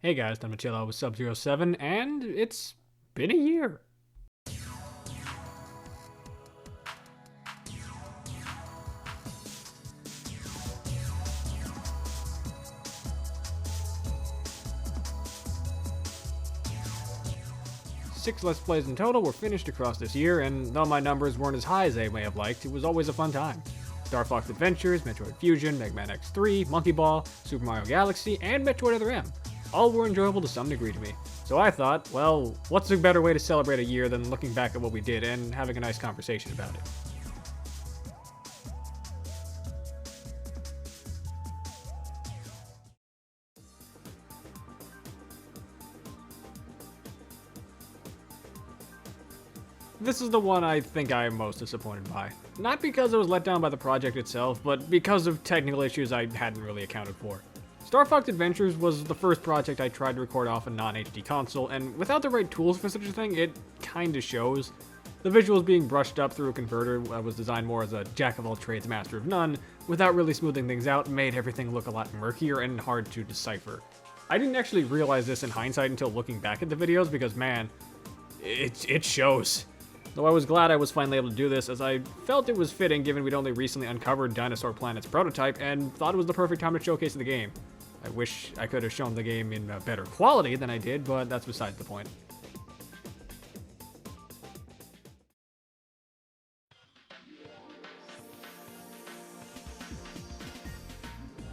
Hey guys, I'm Matillo with Sub-07, and it's been a year. Six Let's Plays in total were finished across this year, and though my numbers weren't as high as I may have liked, it was always a fun time. Star Fox Adventures, Metroid Fusion, Mega Man X3, Monkey Ball, Super Mario Galaxy, and Metroid Other M. All were enjoyable to some degree to me. So I thought, well, what's a better way to celebrate a year than looking back at what we did and having a nice conversation about it? This is the one I think I am most disappointed by. Not because I was let down by the project itself, but because of technical issues I hadn't really accounted for. Star Fox Adventures was the first project I tried to record off a non-HD console, and without the right tools for such a thing, it kinda shows. The visuals being brushed up through a converter was designed more as a jack-of-all-trades, master of none, without really smoothing things out, made everything look a lot murkier and hard to decipher. I didn't actually realize this in hindsight until looking back at the videos because, man, it shows. Though I was glad I was finally able to do this, as I felt it was fitting given we'd only recently uncovered Dinosaur Planet's prototype and thought it was the perfect time to showcase the game. I wish I could have shown the game in better quality than I did, but that's besides the point.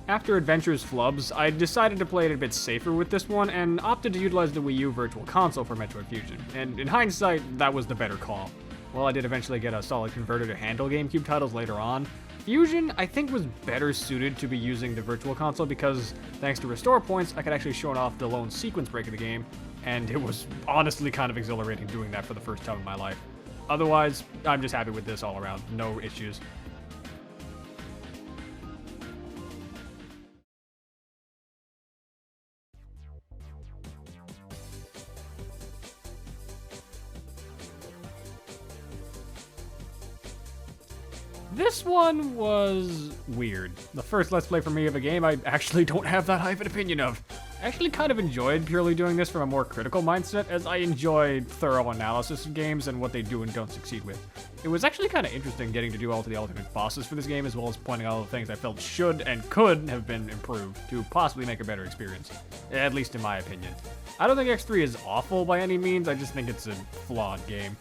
After Adventure's flubs, I decided to play it a bit safer with this one and opted to utilize the Wii U Virtual Console for Metroid Fusion, and in hindsight, that was the better call. While I did eventually get a solid converter to handle GameCube titles later on, Fusion, I think, was better suited to be using the Virtual Console because, thanks to restore points, I could actually show off the lone sequence break of the game, and it was honestly kind of exhilarating doing that for the first time in my life. Otherwise, I'm just happy with this all around, no issues. This one was weird. The first Let's Play for me of a game I actually don't have that high of an opinion of. I actually kind of enjoyed purely doing this from a more critical mindset, as I enjoy thorough analysis of games and what they do and don't succeed with. It was actually kind of interesting getting to do all of the alternate bosses for this game, as well as pointing out all the things I felt should and could have been improved to possibly make a better experience. At least in my opinion. I don't think X3 is awful by any means, I just think it's a flawed game.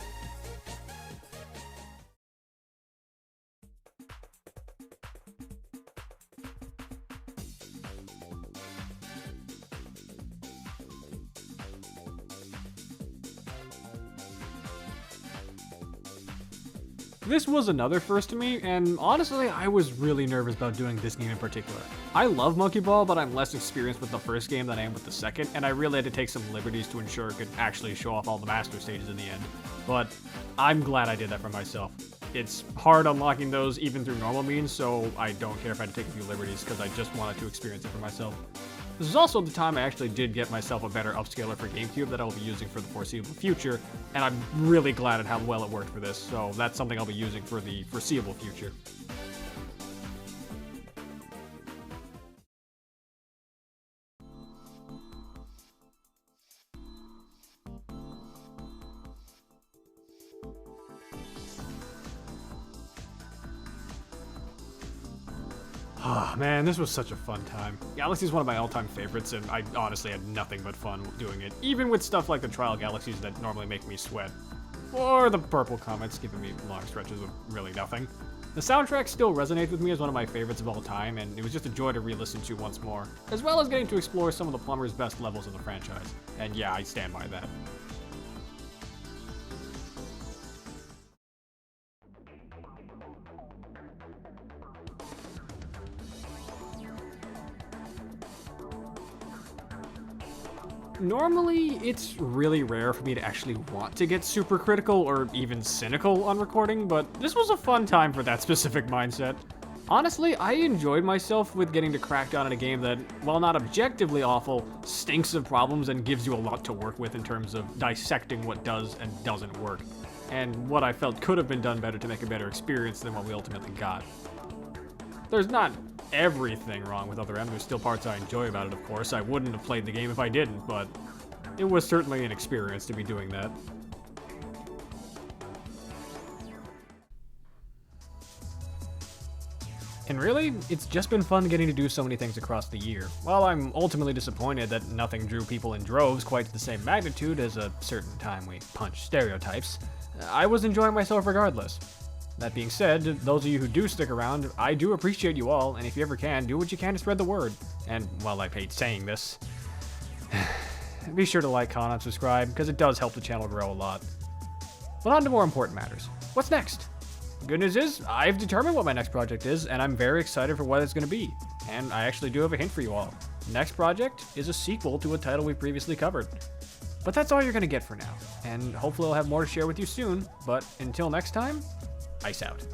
This was another first to me, and honestly, I was really nervous about doing this game in particular. I love Monkey Ball, but I'm less experienced with the first game than I am with the second, and I really had to take some liberties to ensure it could actually show off all the master stages in the end. But I'm glad I did that for myself. It's hard unlocking those even through normal means, so I don't care if I had to take a few liberties, because I just wanted to experience it for myself. This is also the time I actually did get myself a better upscaler for GameCube that I'll be using for the foreseeable future, and I'm really glad at how well it worked for this, so that's something I'll be using for the foreseeable future. Oh man, this was such a fun time. Galaxy is one of my all-time favorites, and I honestly had nothing but fun doing it, even with stuff like the trial galaxies that normally make me sweat. Or the purple comets giving me long stretches of really nothing. The soundtrack still resonates with me as one of my favorites of all time, and it was just a joy to re-listen to once more, as well as getting to explore some of the Plumber's best levels of the franchise. And yeah, I stand by that. Normally, it's really rare for me to actually want to get super critical or even cynical on recording, but this was a fun time for that specific mindset. Honestly, I enjoyed myself with getting to crack down on a game that, while not objectively awful, stinks of problems and gives you a lot to work with in terms of dissecting what does and doesn't work, and what I felt could have been done better to make a better experience than what we ultimately got. There's not everything wrong with Other M. There's still parts I enjoy about it, of course. I wouldn't have played the game if I didn't, but it was certainly an experience to be doing that. And really, it's just been fun getting to do so many things across the year. While I'm ultimately disappointed that nothing drew people in droves quite to the same magnitude as a certain time we punched stereotypes, I was enjoying myself regardless. That being said, those of you who do stick around, I do appreciate you all, and if you ever can, do what you can to spread the word. And while I hate saying this, be sure to like, comment, and subscribe, because it does help the channel grow a lot. But on to more important matters. What's next? Good news is, I've determined what my next project is, and I'm very excited for what it's going to be. And I actually do have a hint for you all. Next project is a sequel to a title we previously covered. But that's all you're going to get for now, and hopefully I'll have more to share with you soon, but until next time, ice out.